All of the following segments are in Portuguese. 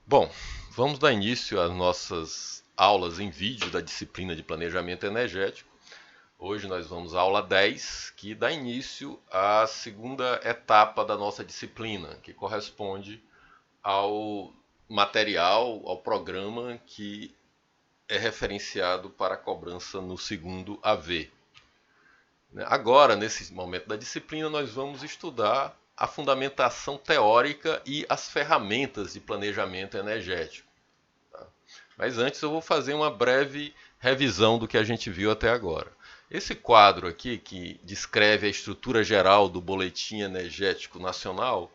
Bom, vamos dar início às nossas aulas em vídeo da disciplina de Planejamento Energético. Hoje nós vamos à aula 10, que dá início à segunda etapa da nossa disciplina, que corresponde ao material, ao programa que é referenciado para a cobrança no segundo AV. Agora, nesse momento da disciplina, nós vamos estudar a fundamentação teórica e as ferramentas de planejamento energético. Mas antes eu vou fazer uma breve revisão do que a gente viu até agora. Esse quadro aqui, que descreve a estrutura geral do Boletim Energético Nacional,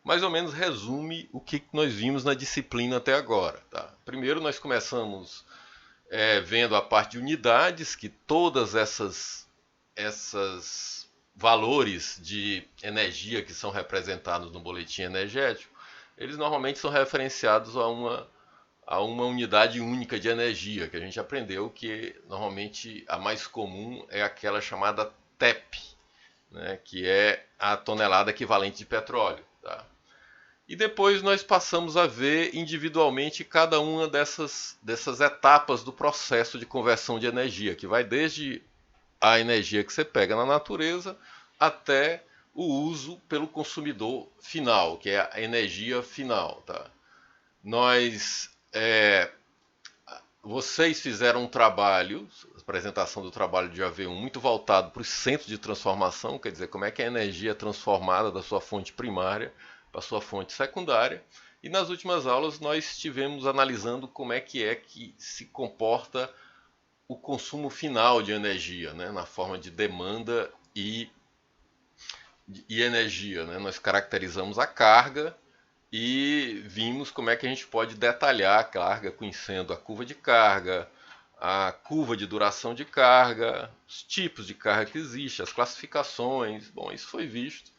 mais ou menos resume o que nós vimos na disciplina até agora. Tá? Primeiro nós começamos vendo a parte de unidades, que todas essas valores de energia que são representados no boletim energético, eles normalmente são referenciados a uma unidade única de energia, que a gente aprendeu que normalmente a mais comum é aquela chamada TEP, né, que é a tonelada equivalente de petróleo. Tá? E depois nós passamos a ver individualmente cada uma dessas etapas do processo de conversão de energia, que vai desde a energia que você pega na natureza até o uso pelo consumidor final, que é a energia final. Tá? Nós, vocês fizeram um trabalho, a apresentação do trabalho de AV1, muito voltado para os centros de transformação, quer dizer, como é que a energia é transformada da sua fonte primária para a sua fonte secundária. E nas últimas aulas nós estivemos analisando como é que se comporta o consumo final de energia, né, na forma de demanda e energia. Né? Nós caracterizamos a carga e vimos como é que a gente pode detalhar a carga, conhecendo a curva de carga, a curva de duração de carga, os tipos de carga que existem, as classificações. Bom, isso foi visto.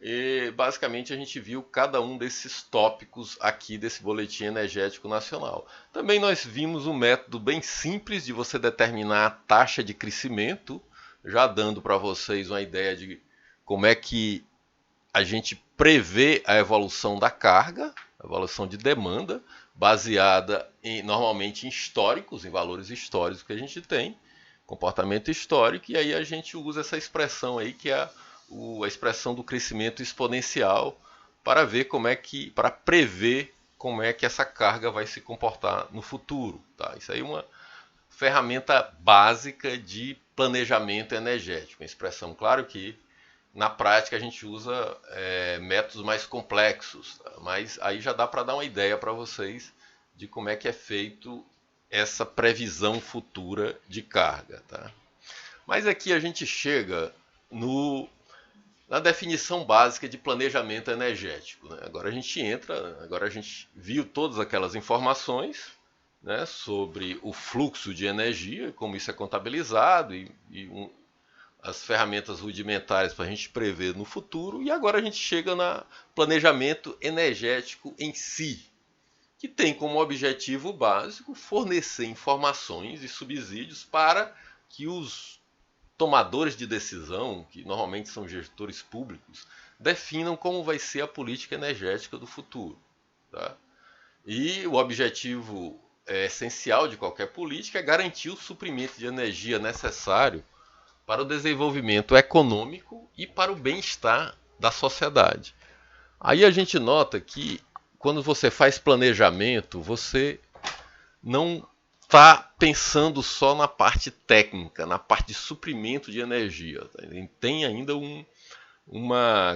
E basicamente a gente viu cada um desses tópicos aqui desse boletim energético nacional. Também nós vimos um método bem simples de você determinar a taxa de crescimento, já dando para vocês uma ideia de como é que a gente prevê a evolução da carga, a evolução de demanda, baseada normalmente em históricos, em valores históricos que a gente tem, comportamento histórico, e aí a gente usa essa expressão aí que é a expressão do crescimento exponencial para ver para prever como é que essa carga vai se comportar no futuro. Tá? Isso aí é uma ferramenta básica de planejamento energético. Uma expressão, claro que na prática a gente usa métodos mais complexos, tá? Mas aí já dá para dar uma ideia para vocês de como é que é feito essa previsão futura de carga. Tá? Mas aqui a gente chega na definição básica de planejamento energético. Né? Agora a gente viu todas aquelas informações, né, sobre o fluxo de energia, como isso é contabilizado as ferramentas rudimentares para a gente prever no futuro. E agora a gente chega no planejamento energético em si, que tem como objetivo básico fornecer informações e subsídios para que os tomadores de decisão, que normalmente são gestores públicos, definam como vai ser a política energética do futuro. Tá? E o objetivo essencial de qualquer política é garantir o suprimento de energia necessário para o desenvolvimento econômico e para o bem-estar da sociedade. Aí a gente nota que quando você faz planejamento, você não está pensando só na parte técnica, na parte de suprimento de energia. Tá? Tem ainda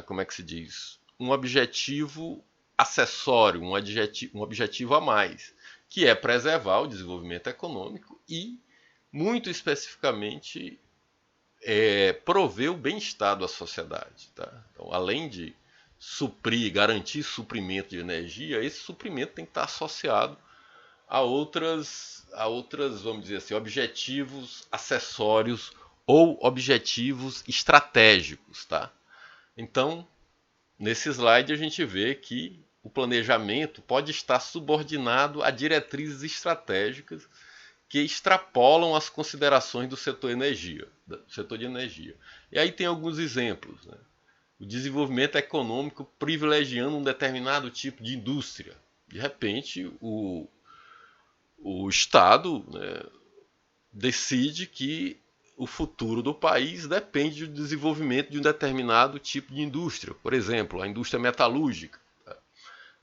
como é que se diz? Um objetivo acessório, um objetivo a mais, que é preservar o desenvolvimento econômico e, muito especificamente, prover o bem-estar da sociedade. Tá? Então, além de garantir suprimento de energia, esse suprimento tem que estar associado a outras, vamos dizer assim, objetivos acessórios ou objetivos estratégicos. Tá? Então, nesse slide a gente vê que o planejamento pode estar subordinado a diretrizes estratégicas que extrapolam as considerações do setor de energia. E aí tem alguns exemplos. Né? O desenvolvimento econômico privilegiando um determinado tipo de indústria. De repente, o Estado, né, decide que o futuro do país depende do desenvolvimento de um determinado tipo de indústria, por exemplo, a indústria metalúrgica.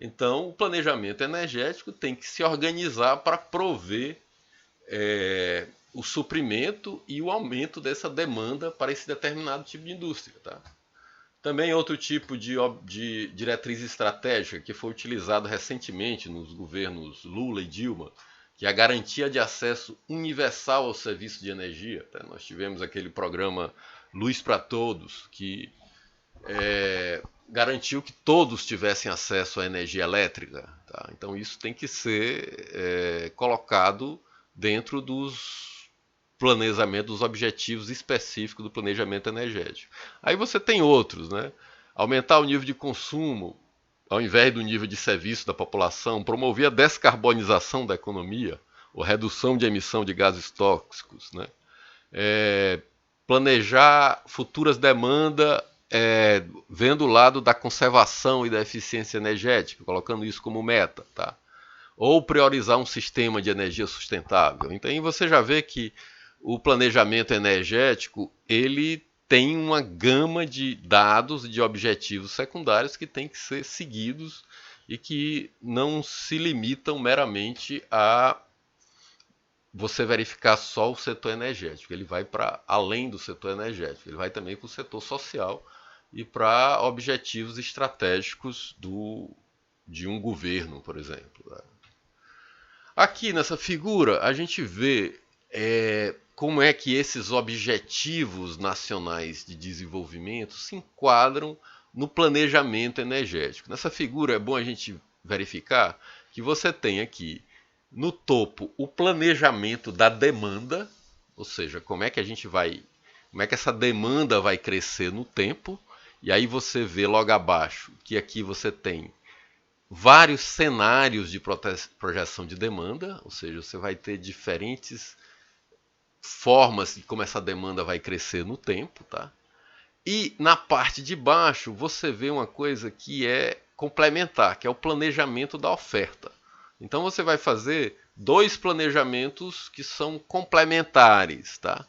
Então, o planejamento energético tem que se organizar para prover o suprimento e o aumento dessa demanda para esse determinado tipo de indústria. Tá? Também outro tipo de diretriz estratégica que foi utilizado recentemente nos governos Lula e Dilma, que é a garantia de acesso universal ao serviço de energia. Tá? Nós tivemos aquele programa Luz para Todos, que garantiu que todos tivessem acesso à energia elétrica. Tá? Então isso tem que ser colocado dentro dos planejamentos, dos objetivos específicos do planejamento energético. Aí você tem outros, né? Aumentar o nível de consumo, ao invés do nível de serviço da população, promover a descarbonização da economia, ou redução de emissão de gases tóxicos, né? Planejar futuras demandas vendo o lado da conservação e da eficiência energética, colocando isso como meta, tá? Ou priorizar um sistema de energia sustentável. Então aí você já vê que o planejamento energético ele tem uma gama de dados e de objetivos secundários que tem que ser seguidos e que não se limitam meramente a você verificar só o setor energético. Ele vai para além do setor energético, ele vai também para o setor social e para objetivos estratégicos de um governo, por exemplo. Aqui nessa figura a gente vê como é que esses objetivos nacionais de desenvolvimento se enquadram no planejamento energético. Nessa figura é bom a gente verificar que você tem aqui no topo o planejamento da demanda, ou seja, como é que essa demanda vai crescer no tempo, e aí você vê logo abaixo que aqui você tem vários cenários de projeção de demanda, ou seja, você vai ter diferentes formas de como essa demanda vai crescer no tempo, tá? E na parte de baixo você vê uma coisa que é complementar, que é o planejamento da oferta. Então você vai fazer dois planejamentos que são complementares, tá?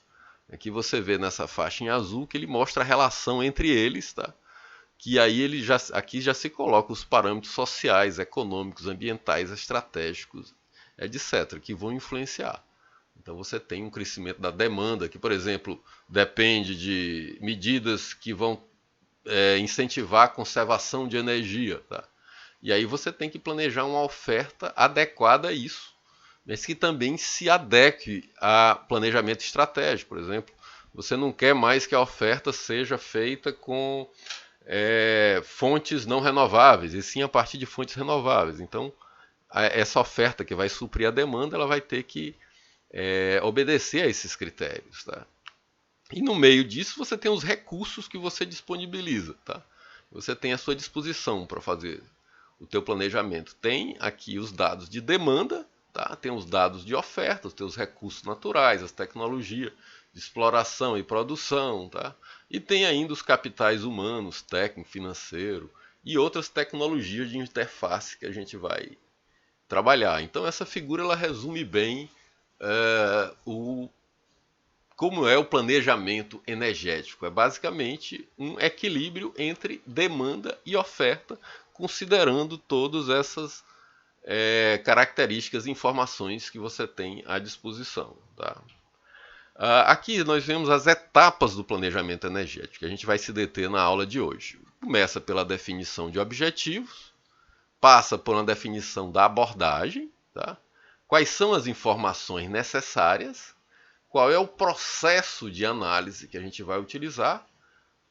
Aqui você vê nessa faixa em azul que ele mostra a relação entre eles, tá? Que aí aqui já se coloca os parâmetros sociais, econômicos, ambientais, estratégicos, etc., que vão influenciar. Então você tem um crescimento da demanda, que, por exemplo, depende de medidas que vão incentivar a conservação de energia. Tá? E aí você tem que planejar uma oferta adequada a isso, mas que também se adeque a planejamento estratégico. Por exemplo, você não quer mais que a oferta seja feita com fontes não renováveis, e sim a partir de fontes renováveis. Então, essa oferta que vai suprir a demanda, ela vai ter que obedecer a esses critérios. Tá? E no meio disso você tem os recursos que você disponibiliza. Tá? Você tem à sua disposição para fazer o teu planejamento. Tem aqui os dados de demanda, tá? Tem os dados de oferta, os teus recursos naturais, as tecnologias de exploração e produção. Tá? E tem ainda os capitais humanos, técnico, financeiro e outras tecnologias de interface que a gente vai trabalhar. Então essa figura ela resume bem como é o planejamento energético. É basicamente um equilíbrio entre demanda e oferta, considerando todas essas características e informações que você tem à disposição. Tá? Aqui nós vemos as etapas do planejamento energético, que a gente vai se deter na aula de hoje. Começa pela definição de objetivos, passa por uma definição da abordagem, tá? Quais são as informações necessárias, qual é o processo de análise que a gente vai utilizar,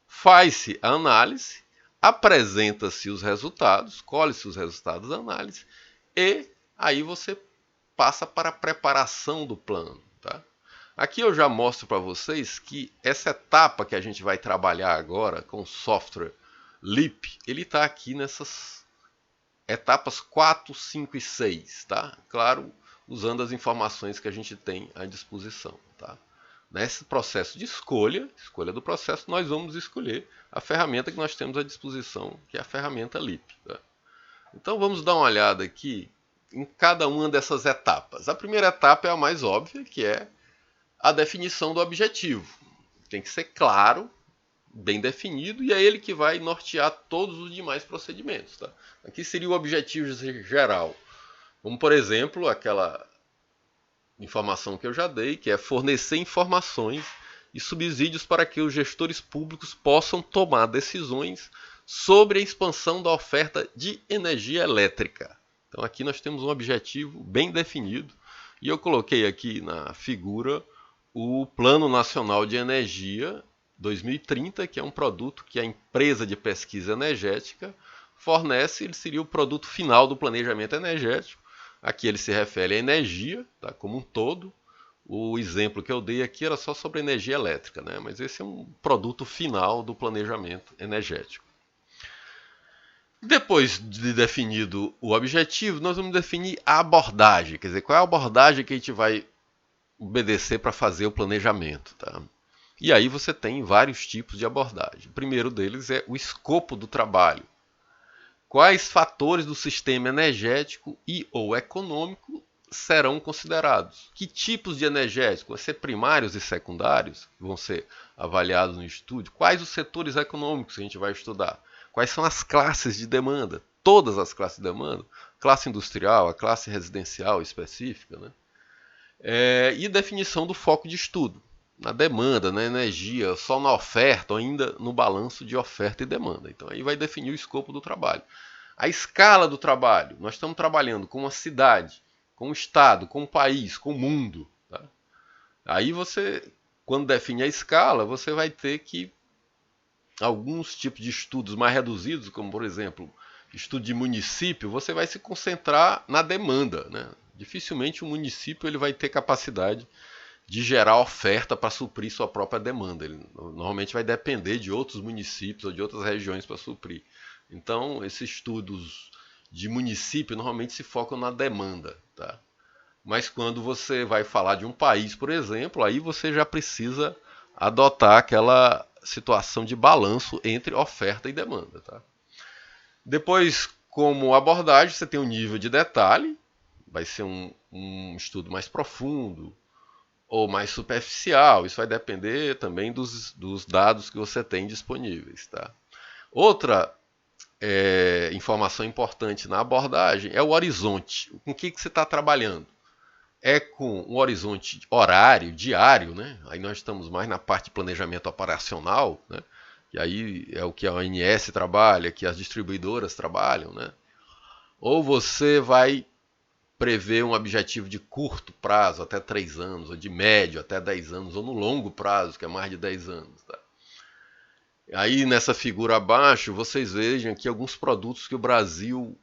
faz-se a análise, apresenta-se os resultados, colhe-se os resultados da análise e aí você passa para a preparação do plano. Tá? Aqui eu já mostro para vocês que essa etapa que a gente vai trabalhar agora com o software Leap, ele está aqui nessas etapas 4, 5 e 6. Tá? Claro, usando as informações que a gente tem à disposição. Tá? Nesse processo de escolha do processo, nós vamos escolher a ferramenta que nós temos à disposição, que é a ferramenta Leap. Tá? Então vamos dar uma olhada aqui em cada uma dessas etapas. A primeira etapa é a mais óbvia, que é a definição do objetivo. Tem que ser claro, bem definido, e é ele que vai nortear todos os demais procedimentos. Tá? Aqui seria o objetivo geral. Como, por exemplo, aquela informação que eu já dei, que é fornecer informações e subsídios para que os gestores públicos possam tomar decisões sobre a expansão da oferta de energia elétrica. Então aqui nós temos um objetivo bem definido e eu coloquei aqui na figura o Plano Nacional de Energia 2030, que é um produto que a empresa de pesquisa energética fornece, ele seria o produto final do planejamento energético. Aqui ele se refere à energia, tá, como um todo. O exemplo que eu dei aqui era só sobre energia elétrica, né? Mas esse é um produto final do planejamento energético. Depois de definido o objetivo, nós vamos definir a abordagem, quer dizer, qual é a abordagem que a gente vai obedecer para fazer o planejamento. Tá? E aí você tem vários tipos de abordagem. O primeiro deles é o escopo do trabalho. Quais fatores do sistema energético e ou econômico serão considerados? Que tipos de energéticos? Vão ser primários e secundários que vão ser avaliados no estudo? Quais os setores econômicos que a gente vai estudar? Quais são as classes de demanda? Todas as classes de demanda? Classe industrial, a classe residencial específica, né? E definição do foco de estudo. Na demanda, na energia, só na oferta ou ainda no balanço de oferta e demanda. Então aí vai definir o escopo do trabalho. A escala do trabalho. Nós estamos trabalhando com uma cidade, com um estado, com um país, com o mundo. Tá? Aí você, quando define a escala, você vai ter que alguns tipos de estudos mais reduzidos, como por exemplo, estudo de município, você vai se concentrar na demanda, né? Dificilmente o município ele vai ter capacidade de gerar oferta para suprir sua própria demanda. Ele normalmente vai depender de outros municípios ou de outras regiões para suprir. Então, esses estudos de município normalmente se focam na demanda. Tá? Mas quando você vai falar de um país, por exemplo, aí você já precisa adotar aquela situação de balanço entre oferta e demanda. Tá? Depois, como abordagem, você tem um nível de detalhe, vai ser um estudo mais profundo ou mais superficial, isso vai depender também dos dados que você tem disponíveis. Tá? Outra informação importante na abordagem é o horizonte. Com o que você está trabalhando? É com um horizonte horário, diário, né? Aí nós estamos mais na parte de planejamento operacional, né? E aí é o que a ONS trabalha, que as distribuidoras trabalham, né? Ou você vai prever um objetivo de curto prazo, até 3 anos, ou de médio, até 10 anos, ou no longo prazo, que é mais de 10 anos. Tá? Aí nessa figura abaixo, vocês vejam aqui alguns produtos que o Brasil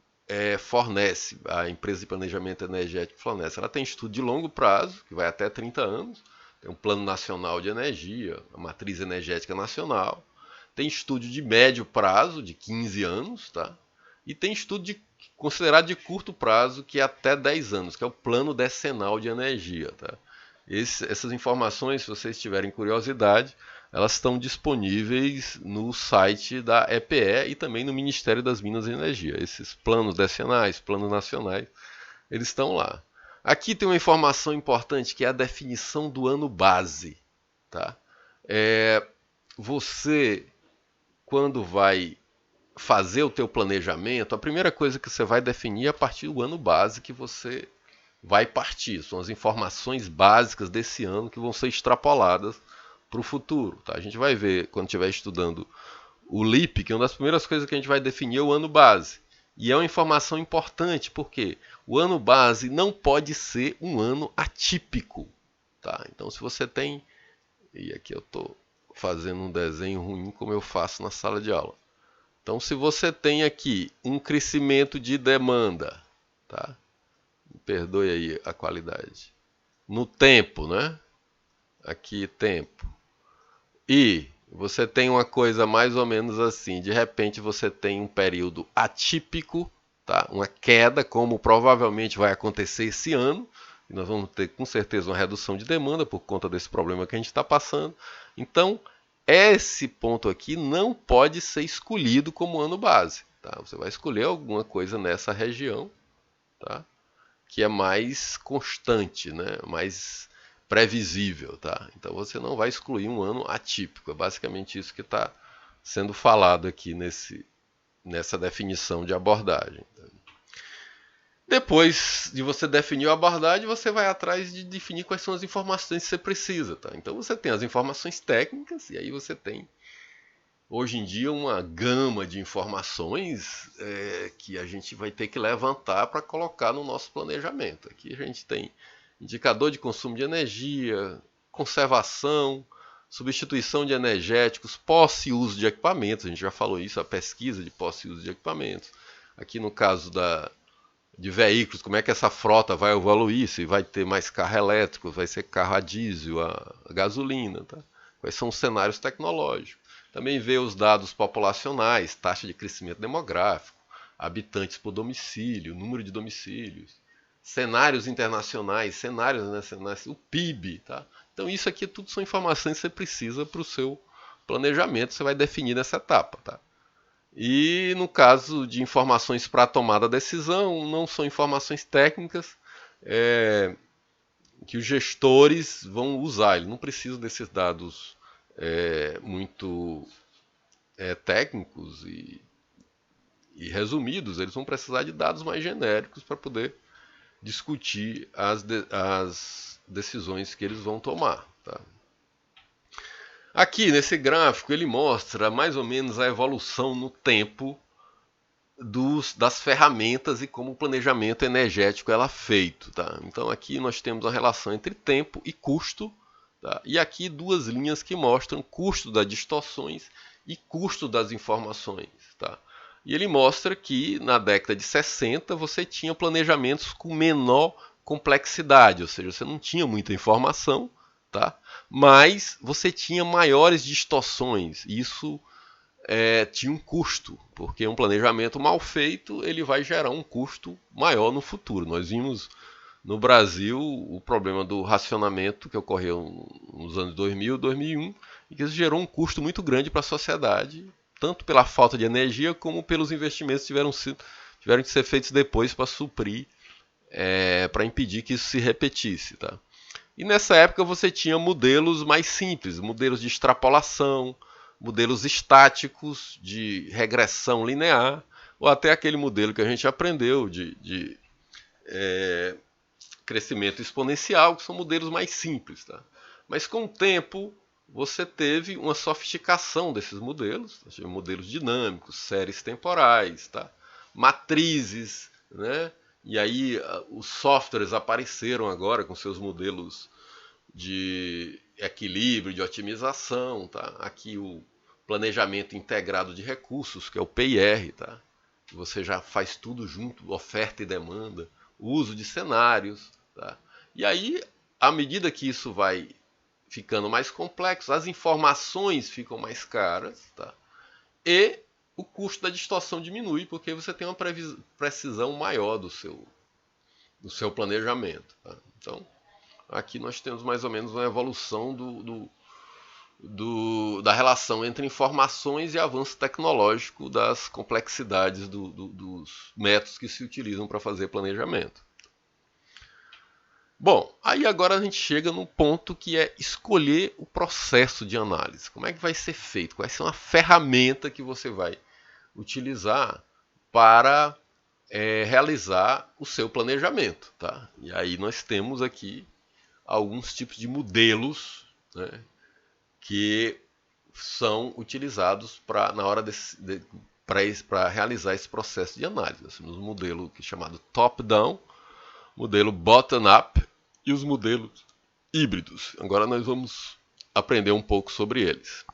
fornece, a empresa de planejamento energético fornece. Ela tem estudo de longo prazo, que vai até 30 anos, tem um Plano Nacional de Energia, a Matriz Energética Nacional, tem estudo de médio prazo, de 15 anos, tá? E tem estudo considerado de curto prazo, que é até 10 anos, que é o Plano Decenal de Energia. Tá? Essas informações, se vocês tiverem curiosidade, elas estão disponíveis no site da EPE e também no Ministério das Minas e Energia. Esses planos decenais, planos nacionais, eles estão lá. Aqui tem uma informação importante, que é a definição do ano base. Tá? Você, quando vai fazer o teu planejamento, a primeira coisa que você vai definir é a partir do ano base que você vai partir. São as informações básicas desse ano que vão ser extrapoladas para o futuro. Tá? A gente vai ver, quando estiver estudando o LIP, que uma das primeiras coisas que a gente vai definir é o ano base. E é uma informação importante, porque o ano base não pode ser um ano atípico. Tá? Então, se você tem... E aqui eu estou fazendo um desenho ruim, como eu faço na sala de aula. Então, se você tem aqui um crescimento de demanda, tá? Me perdoe aí a qualidade. No tempo, né? Aqui, tempo. E você tem uma coisa mais ou menos assim. De repente, você tem um período atípico, tá? Uma queda, como provavelmente vai acontecer esse ano. E nós vamos ter, com certeza, uma redução de demanda por conta desse problema que a gente está passando. Então, esse ponto aqui não pode ser escolhido como ano base. tá? Você vai escolher alguma coisa nessa região, tá? Que é mais constante, né? Mais previsível, tá? Então você não vai excluir um ano atípico. É basicamente isso que está sendo falado aqui nessa definição de abordagem. Depois de você definir a abordagem, você vai atrás de definir quais são as informações que você precisa, tá? Então você tem as informações técnicas e aí você tem hoje em dia uma gama de informações que a gente vai ter que levantar para colocar no nosso planejamento. Aqui a gente tem indicador de consumo de energia, conservação, substituição de energéticos, posse e uso de equipamentos. A gente já falou isso, a pesquisa de posse e uso de equipamentos. Aqui no caso de veículos, como é que essa frota vai evoluir, se vai ter mais carro elétrico, vai ser carro a diesel, a gasolina, tá? Quais são os cenários tecnológicos. Também vê os dados populacionais, taxa de crescimento demográfico, habitantes por domicílio, número de domicílios, cenários internacionais, cenários nacionais, o PIB, tá? Então isso aqui tudo são informações que você precisa para o seu planejamento, você vai definir nessa etapa, tá? E no caso de informações para a tomada da decisão, não são informações técnicas que os gestores vão usar. Eles não precisam desses dados muito técnicos e resumidos. Eles vão precisar de dados mais genéricos para poder discutir as decisões que eles vão tomar. Tá? Aqui nesse gráfico ele mostra mais ou menos a evolução no tempo das ferramentas e como o planejamento energético é feito. Tá? Então aqui nós temos a relação entre tempo e custo. Tá? E aqui duas linhas que mostram custo das distorções e custo das informações. Tá? E ele mostra que na década de 60 você tinha planejamentos com menor complexidade, ou seja, você não tinha muita informação, tá? Mas você tinha maiores distorções. Isso tinha um custo, porque um planejamento mal feito ele vai gerar um custo maior no futuro. Nós vimos no Brasil o problema do racionamento que ocorreu nos anos 2000, 2001, e que isso gerou um custo muito grande para a sociedade, tanto pela falta de energia como pelos investimentos que tiveram que ser feitos depois para suprir, para impedir que isso se repetisse. Tá? E nessa época você tinha modelos mais simples, modelos de extrapolação, modelos estáticos de regressão linear, ou até aquele modelo que a gente aprendeu de crescimento exponencial, que são modelos mais simples. Tá? Mas com o tempo você teve uma sofisticação desses modelos, modelos dinâmicos, séries temporais, tá? Matrizes, né? E aí os softwares apareceram agora com seus modelos de equilíbrio, de otimização, tá? Aqui o planejamento integrado de recursos, que é o PIR, tá? Você já faz tudo junto, oferta e demanda, o uso de cenários, tá? E aí, à medida que isso vai ficando mais complexo, as informações ficam mais caras, tá? E o custo da distorção diminui, porque você tem uma precisão maior do seu planejamento. Tá? Então, aqui nós temos mais ou menos uma evolução da relação entre informações e avanço tecnológico das complexidades dos métodos que se utilizam para fazer planejamento. Bom, aí agora a gente chega no ponto que é escolher o processo de análise. Como é que vai ser feito? Qual vai ser uma ferramenta que você vai utilizar para realizar o seu planejamento. Tá? E aí nós temos aqui alguns tipos de modelos, né, que são utilizados para realizar esse processo de análise. Nós temos um modelo chamado top-down, modelo bottom-up e os modelos híbridos. Agora nós vamos aprender um pouco sobre eles.